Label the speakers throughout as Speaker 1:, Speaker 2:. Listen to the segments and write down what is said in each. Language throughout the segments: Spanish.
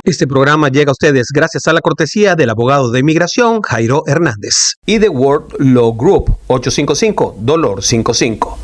Speaker 1: Este programa llega a ustedes gracias a la cortesía del abogado de inmigración Jairo Hernández y de World Law Group 855-DOLOR55.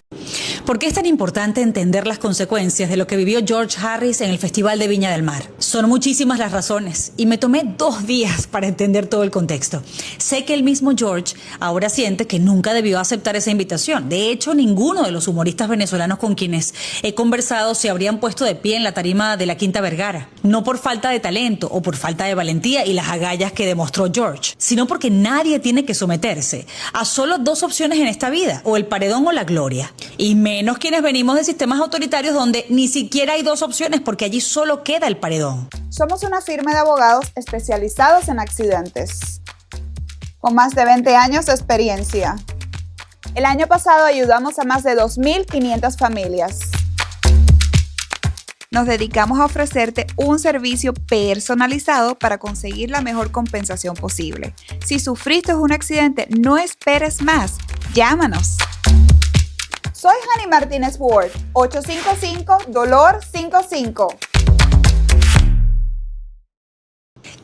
Speaker 2: ¿Por qué es tan importante entender las consecuencias de lo que vivió George Harris en el Festival de Viña del Mar? Son muchísimas las razones y me tomé 2 días para entender todo el contexto. Sé que el mismo George ahora siente que nunca debió aceptar esa invitación. De hecho, ninguno de los humoristas venezolanos con quienes he conversado se habrían puesto de pie en la tarima de la Quinta Vergara. No por falta de talento o por falta de valentía y las agallas que demostró George, sino porque nadie tiene que someterse a solo 2 opciones en esta vida, o el paredón o la gloria. Y menos quienes venimos de sistemas autoritarios donde ni siquiera hay 2 opciones porque allí solo queda el paredón.
Speaker 3: Somos una firma de abogados especializados en accidentes, con más de 20 años de experiencia. El año pasado ayudamos a más de 2.500 familias. Nos dedicamos a ofrecerte un servicio personalizado para conseguir la mejor compensación posible. Si sufriste un accidente, no esperes más. Llámanos. Soy Hani Martínez Ward, 855-DOLOR55.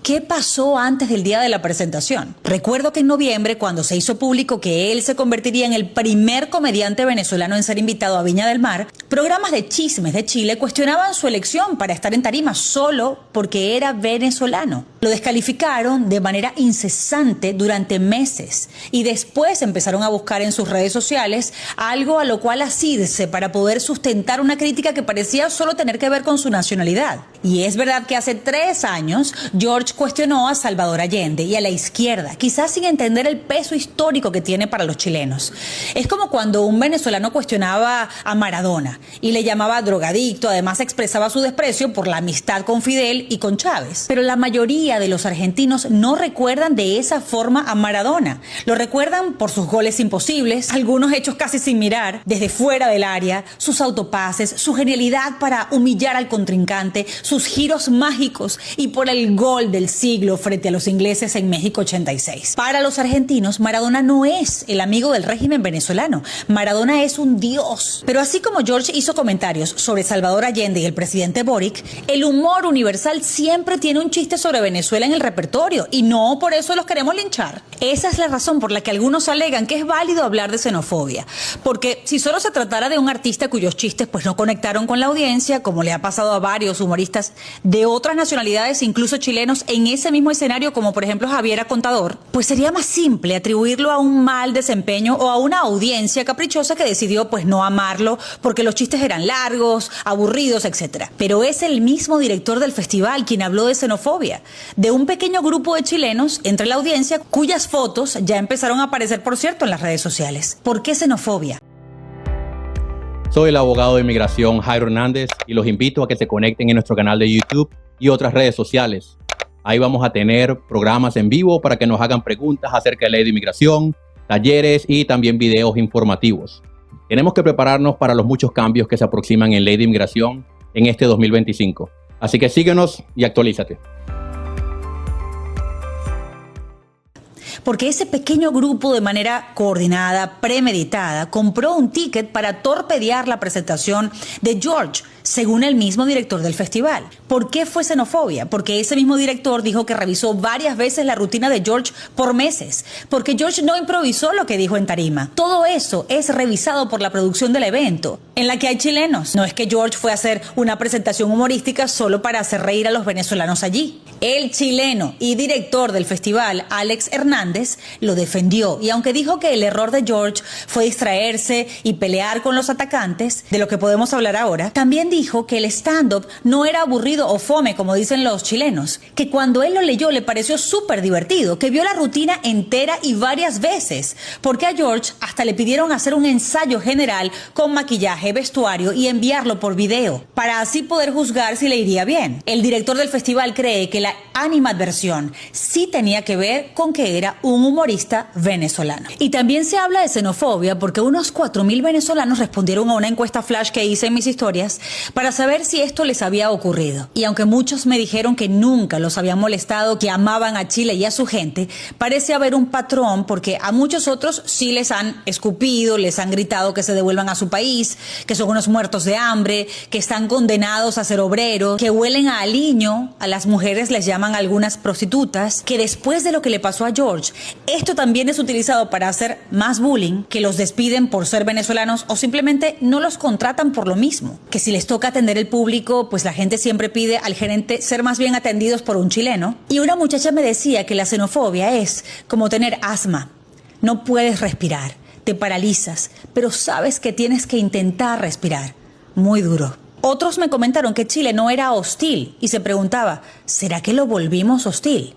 Speaker 2: ¿Qué pasó antes del día de la presentación? Recuerdo que en noviembre, cuando se hizo público que él se convertiría en el primer comediante venezolano en ser invitado a Viña del Mar, programas de chismes de Chile cuestionaban su elección para estar en tarima solo porque era venezolano. Lo descalificaron de manera incesante durante meses y después empezaron a buscar en sus redes sociales algo a lo cual asirse para poder sustentar una crítica que parecía solo tener que ver con su nacionalidad. Y es verdad que hace 3 años George cuestionó a Salvador Allende y a la izquierda, quizás sin entender el peso histórico que tiene para los chilenos. Es como cuando un venezolano cuestionaba a Maradona y le llamaba drogadicto, además expresaba su desprecio por la amistad con Fidel y con Chávez. Pero la mayoría de los argentinos no recuerdan de esa forma a Maradona. Lo recuerdan por sus goles imposibles, algunos hechos casi sin mirar, desde fuera del área, sus autopases, su genialidad para humillar al contrincante, sus giros mágicos y por el gol del siglo frente a los ingleses en México 86. Para los argentinos, Maradona no es el amigo del régimen venezolano. Maradona es un dios. Pero así como George hizo comentarios sobre Salvador Allende y el presidente Boric, el humor universal siempre tiene un chiste sobre Venezuela en el repertorio y no por eso los queremos linchar. Esa es la razón por la que algunos alegan que es válido hablar de xenofobia. Porque si solo se tratara de un artista cuyos chistes pues no conectaron con la audiencia, como le ha pasado a varios humoristas de otras nacionalidades, incluso chilenos, en ese mismo escenario, como por ejemplo Javiera Contador, pues sería más simple atribuirlo a un mal desempeño o a una audiencia caprichosa que decidió pues no amarlo porque los chistes eran largos, aburridos, etc. Pero es el mismo director del festival quien habló de xenofobia, de un pequeño grupo de chilenos entre la audiencia cuyas fotos ya empezaron a aparecer, por cierto, en las redes sociales. ¿Por qué xenofobia?
Speaker 4: Soy el abogado de inmigración Jairo Hernández y los invito a que se conecten en nuestro canal de YouTube y otras redes sociales. Ahí vamos a tener programas en vivo para que nos hagan preguntas acerca de la ley de inmigración, talleres y también videos informativos. Tenemos que prepararnos para los muchos cambios que se aproximan en ley de inmigración en este 2025. Así que síguenos y actualízate.
Speaker 2: Porque ese pequeño grupo, de manera coordinada, premeditada, compró un ticket para torpedear la presentación de George, según el mismo director del festival. ¿Por qué fue xenofobia? Porque ese mismo director dijo que revisó varias veces la rutina de George por meses, porque George no improvisó lo que dijo en tarima. Todo eso es revisado por la producción del evento, en la que hay chilenos. No es que George fue a hacer una presentación humorística solo para hacer reír a los venezolanos allí. El chileno y director del festival, Alex Hernández, lo defendió, y aunque dijo que el error de George fue distraerse y pelear con los atacantes, de lo que podemos hablar ahora, también dijo que el stand-up no era aburrido o fome, como dicen los chilenos, que cuando él lo leyó le pareció súper divertido, que vio la rutina entera y varias veces, porque a George hasta le pidieron hacer un ensayo general con maquillaje, vestuario y enviarlo por video, para así poder juzgar si le iría bien. El director del festival cree que la animadversión sí tenía que ver con que era un humorista venezolano. Y también se habla de xenofobia porque unos 4.000 venezolanos respondieron a una encuesta flash que hice en mis historias para saber si esto les había ocurrido. Y aunque muchos me dijeron que nunca los había molestado, que amaban a Chile y a su gente, parece haber un patrón porque a muchos otros sí les han escupido, les han gritado que se devuelvan a su país, que son unos muertos de hambre, que están condenados a ser obreros, que huelen a aliño, a las mujeres les llaman algunas prostitutas, que después de lo que le pasó a George, esto también es utilizado para hacer más bullying, que los despiden por ser venezolanos o simplemente no los contratan por lo mismo, que si les toca atender el público, pues la gente siempre pide al gerente ser más bien atendidos por un chileno. Y una muchacha me decía que la xenofobia es como tener asma. No puedes respirar, te paralizas, pero sabes que tienes que intentar respirar. Muy duro. Otros me comentaron que Chile no era hostil y se preguntaba, ¿será que lo volvimos hostil?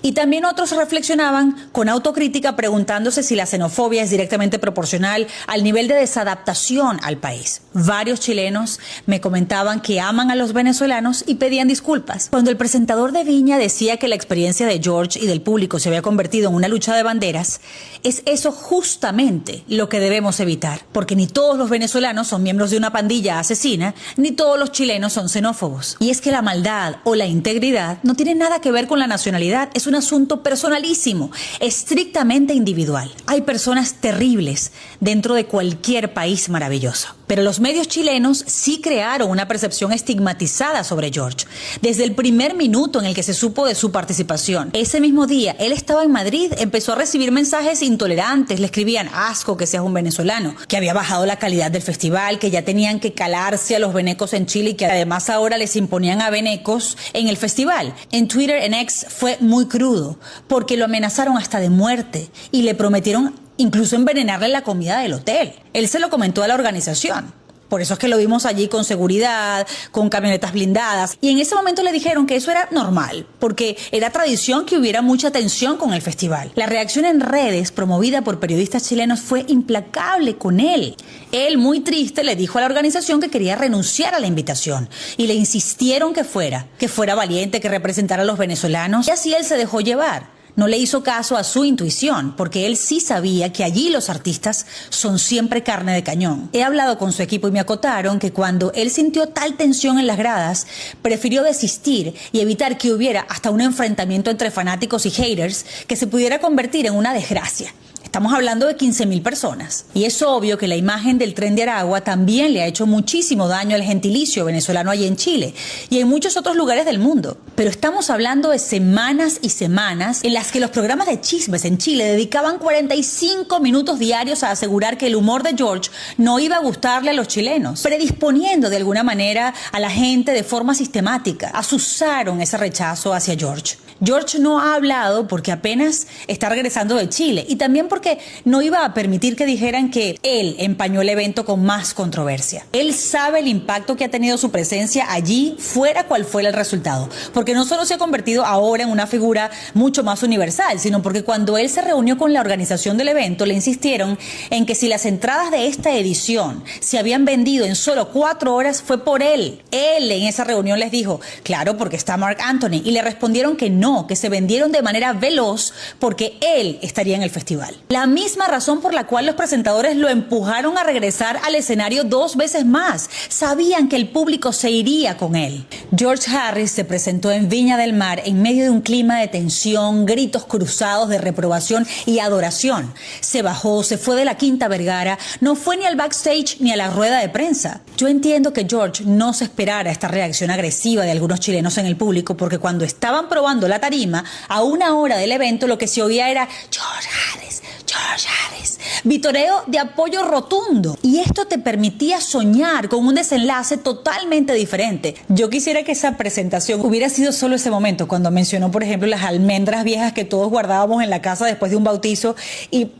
Speaker 2: Y también otros reflexionaban con autocrítica preguntándose si la xenofobia es directamente proporcional al nivel de desadaptación al país. Varios chilenos me comentaban que aman a los venezolanos y pedían disculpas. Cuando el presentador de Viña decía que la experiencia de George y del público se había convertido en una lucha de banderas, es eso justamente lo que debemos evitar, porque ni todos los venezolanos son miembros de una pandilla asesina, ni todos los chilenos son xenófobos. Y es que la maldad o la integridad no tiene nada que ver con la nacionalidad, es un asunto personalísimo, estrictamente individual. Hay personas terribles dentro de cualquier país maravilloso. Pero los medios chilenos sí crearon una percepción estigmatizada sobre George. Desde el primer minuto en el que se supo de su participación, ese mismo día, él estaba en Madrid, empezó a recibir mensajes intolerantes, le escribían asco que seas un venezolano, que había bajado la calidad del festival, que ya tenían que calarse a los venecos en Chile y que además ahora les imponían a venecos en el festival. En Twitter, en X, fue muy crudo, porque lo amenazaron hasta de muerte y le prometieron incluso envenenarle la comida del hotel. Él se lo comentó a la organización. Por eso es que lo vimos allí con seguridad, con camionetas blindadas. Y en ese momento le dijeron que eso era normal, porque era tradición que hubiera mucha tensión con el festival. La reacción en redes, promovida por periodistas chilenos, fue implacable con él. Él, muy triste, le dijo a la organización que quería renunciar a la invitación. Y le insistieron que fuera valiente, que representara a los venezolanos. Y así él se dejó llevar. No le hizo caso a su intuición, porque él sí sabía que allí los artistas son siempre carne de cañón. He hablado con su equipo y me acotaron que cuando él sintió tal tensión en las gradas, prefirió desistir y evitar que hubiera hasta un enfrentamiento entre fanáticos y haters que se pudiera convertir en una desgracia. Estamos hablando de 15.000 personas. Y es obvio que la imagen del Tren de Aragua también le ha hecho muchísimo daño al gentilicio venezolano allí en Chile y en muchos otros lugares del mundo. Pero estamos hablando de semanas y semanas en las que los programas de chismes en Chile dedicaban 45 minutos diarios a asegurar que el humor de George no iba a gustarle a los chilenos, predisponiendo de alguna manera a la gente de forma sistemática. Azuzaron ese rechazo hacia George. George no ha hablado porque apenas está regresando de Chile y también porque no iba a permitir que dijeran que él empañó el evento con más controversia. Él sabe el impacto que ha tenido su presencia allí, fuera cual fuera el resultado, porque no solo se ha convertido ahora en una figura mucho más universal, sino porque cuando él se reunió con la organización del evento, le insistieron en que si las entradas de esta edición se habían vendido en solo 4 horas, fue por él. Él en esa reunión les dijo, claro, porque está Marc Anthony, y le respondieron que no, que se vendieron de manera veloz porque él estaría en el festival. La misma razón por la cual los presentadores lo empujaron a regresar al escenario 2 veces más. Sabían que el público se iría con él. George Harris se presentó en Viña del Mar en medio de un clima de tensión, gritos cruzados de reprobación y adoración. Se bajó, se fue de la Quinta Vergara, no fue ni al backstage ni a la rueda de prensa. Yo entiendo que George no se esperara esta reacción agresiva de algunos chilenos en el público, porque cuando estaban probando la tarima, a 1 hora del evento, lo que se oía era George Harris, George Harris, vitoreo de apoyo rotundo. Y esto te permitía soñar con un desenlace totalmente diferente. Yo quisiera que esa presentación hubiera sido solo ese momento, cuando mencionó, por ejemplo, las almendras viejas que todos guardábamos en la casa después de un bautizo y...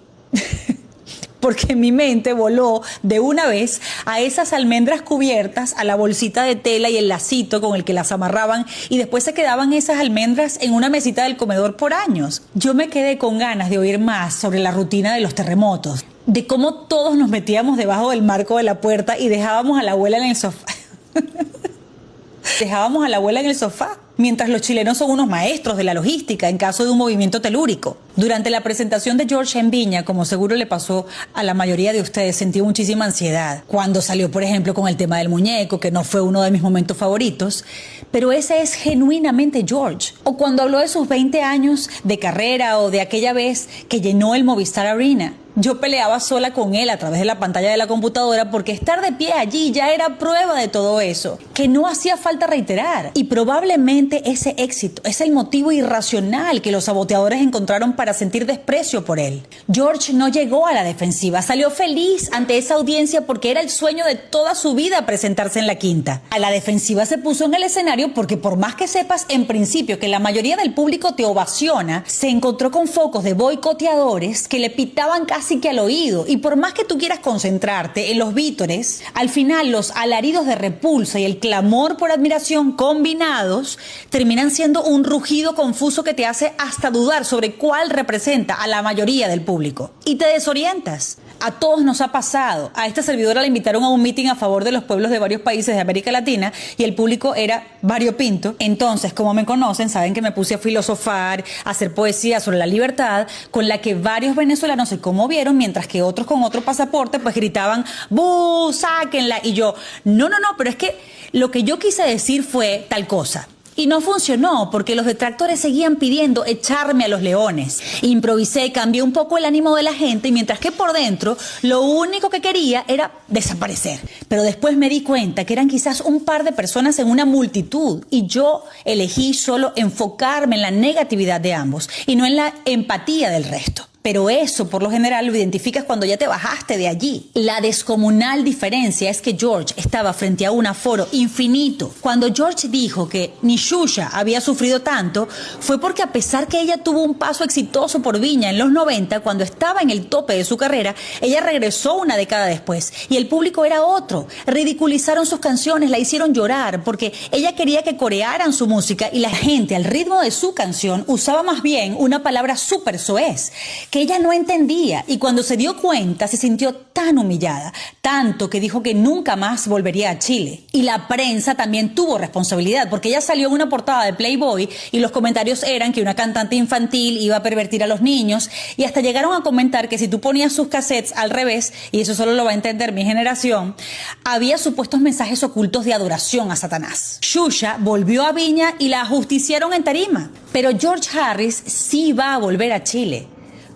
Speaker 2: porque mi mente voló de una vez a esas almendras cubiertas, a la bolsita de tela y el lacito con el que las amarraban, y después se quedaban esas almendras en una mesita del comedor por años. Yo me quedé con ganas de oír más sobre la rutina de los terremotos, de cómo todos nos metíamos debajo del marco de la puerta y dejábamos a la abuela en el sofá. Dejábamos a la abuela en el sofá, mientras los chilenos son unos maestros de la logística en caso de un movimiento telúrico. Durante la presentación de George en Viña, como seguro le pasó a la mayoría de ustedes, sentí muchísima ansiedad. Cuando salió, por ejemplo, con el tema del muñeco, que no fue uno de mis momentos favoritos, pero ese es genuinamente George. O cuando habló de sus 20 años de carrera o de aquella vez que llenó el Movistar Arena. Yo peleaba sola con él a través de la pantalla de la computadora porque estar de pie allí ya era prueba de todo eso, que no hacía falta reiterar. Y probablemente ese éxito es el motivo irracional que los saboteadores encontraron para sentir desprecio por él. George no llegó a la defensiva, salió feliz ante esa audiencia porque era el sueño de toda su vida presentarse en la Quinta. A la defensiva se puso en el escenario porque por más que sepas en principio que la mayoría del público te ovaciona, se encontró con focos de boicoteadores que le pitaban casi que al oído, y por más que tú quieras concentrarte en los vítores, al final los alaridos de repulsa y el clamor por admiración combinados terminan siendo un rugido confuso que te hace hasta dudar sobre cuál representa a la mayoría del público y te desorientas. A todos nos ha pasado. A esta servidora la invitaron a un meeting a favor de los pueblos de varios países de América Latina y el público era variopinto. Entonces, como me conocen, saben que me puse a filosofar, a hacer poesía sobre la libertad, con la que varios venezolanos se conmovieron, mientras que otros con otro pasaporte pues gritaban ¡bu! ¡Sáquenla! Y yo, no, pero es que lo que yo quise decir fue tal cosa. Y no funcionó porque los detractores seguían pidiendo echarme a los leones. Improvisé, cambié un poco el ánimo de la gente, mientras que por dentro lo único que quería era desaparecer. Pero después me di cuenta que eran quizás un par de personas en una multitud y yo elegí solo enfocarme en la negatividad de ambos y no en la empatía del resto. Pero eso, por lo general, lo identificas cuando ya te bajaste de allí. La descomunal diferencia es que George estaba frente a un aforo infinito. Cuando George dijo que ni Xuxa había sufrido tanto, fue porque a pesar que ella tuvo un paso exitoso por Viña en los 90, cuando estaba en el tope de su carrera, ella regresó una década después y el público era otro. Ridiculizaron sus canciones, la hicieron llorar porque ella quería que corearan su música y la gente, al ritmo de su canción, usaba más bien una palabra súper soez que ella no entendía, y cuando se dio cuenta se sintió tan humillada, tanto que dijo que nunca más volvería a Chile. Y la prensa también tuvo responsabilidad, porque ella salió en una portada de Playboy y los comentarios eran que una cantante infantil iba a pervertir a los niños, y hasta llegaron a comentar que si tú ponías sus cassettes al revés, y eso solo lo va a entender mi generación, había supuestos mensajes ocultos de adoración a Satanás. Xuxa volvió a Viña y la ajusticiaron en tarima, pero George Harris sí va a volver a Chile.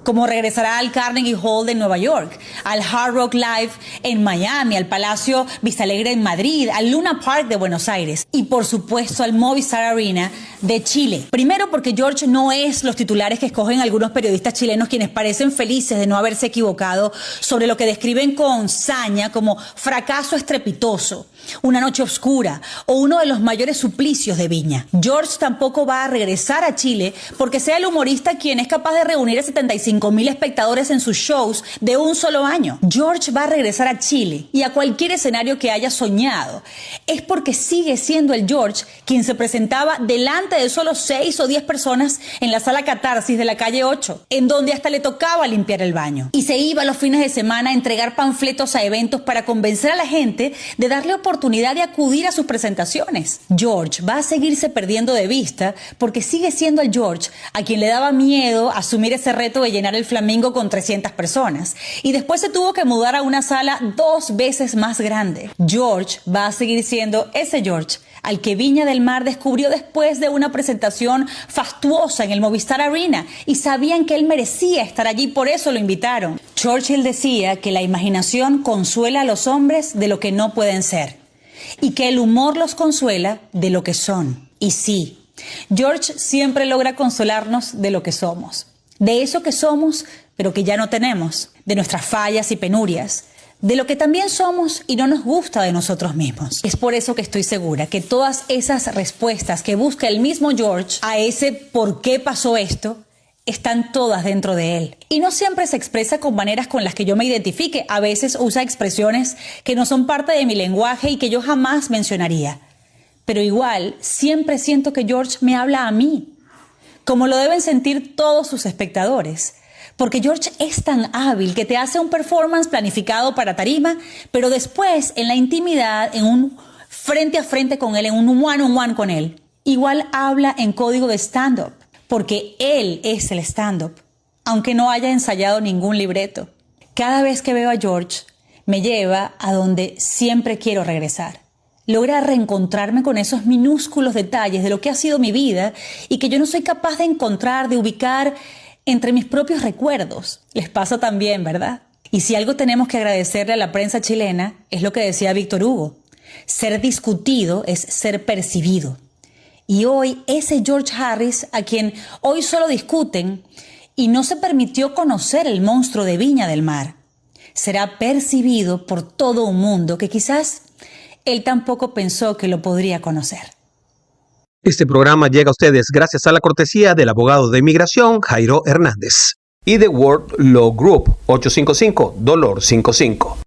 Speaker 2: Como regresará al Carnegie Hall de Nueva York, al Hard Rock Live en Miami, al Palacio Vistalegre en Madrid, al Luna Park de Buenos Aires y por supuesto al Movistar Arena de Chile. Primero porque George no es los titulares que escogen algunos periodistas chilenos, quienes parecen felices de no haberse equivocado sobre lo que describen con saña como fracaso estrepitoso, una noche oscura o uno de los mayores suplicios de Viña. George tampoco va a regresar a Chile porque sea el humorista quien es capaz de reunir a 75,000 espectadores en sus shows de un solo año. George va a regresar a Chile y a cualquier escenario que haya soñado. Es porque sigue siendo el George quien se presentaba delante de solo 6 o 10 personas en la sala Catarsis de la calle 8, en donde hasta le tocaba limpiar el baño. Y se iba los fines de semana a entregar panfletos a eventos para convencer a la gente de darle oportunidad de acudir a sus presentaciones. George va a seguirse perdiendo de vista porque sigue siendo el George a quien le daba miedo asumir ese reto de llenar el Flamingo con 300 personas. Y después se tuvo que mudar a una sala 2 veces más grande. George va a seguir siendo ese George al que Viña del Mar descubrió después de una presentación fastuosa en el Movistar Arena y sabían que él merecía estar allí, por eso lo invitaron. Churchill decía que la imaginación consuela a los hombres de lo que no pueden ser y que el humor los consuela de lo que son. Y sí, George siempre logra consolarnos de lo que somos, de eso que somos pero que ya no tenemos, de nuestras fallas y penurias, de lo que también somos y no nos gusta de nosotros mismos. Es por eso que estoy segura que todas esas respuestas que busca el mismo George a ese ¿por qué pasó esto?, están todas dentro de él. Y no siempre se expresa con maneras con las que yo me identifique. A veces usa expresiones que no son parte de mi lenguaje y que yo jamás mencionaría. Pero igual, siempre siento que George me habla a mí, como lo deben sentir todos sus espectadores. Porque George es tan hábil que te hace un performance planificado para tarima, pero después, en la intimidad, en un frente a frente con él, en un one-on-one con él, igual habla en código de stand-up, porque él es el stand-up, aunque no haya ensayado ningún libreto. Cada vez que veo a George, me lleva a donde siempre quiero regresar. Logra reencontrarme con esos minúsculos detalles de lo que ha sido mi vida y que yo no soy capaz de encontrar, de ubicar entre mis propios recuerdos. Les pasa también, ¿verdad? Y si algo tenemos que agradecerle a la prensa chilena, es lo que decía Víctor Hugo. Ser discutido es ser percibido. Y hoy ese George Harris, a quien hoy solo discuten y no se permitió conocer el monstruo de Viña del Mar, será percibido por todo un mundo que quizás él tampoco pensó que lo podría conocer.
Speaker 1: Este programa llega a ustedes gracias a la cortesía del abogado de inmigración Jairo Hernández y The World Law Group 855-Dolor 55.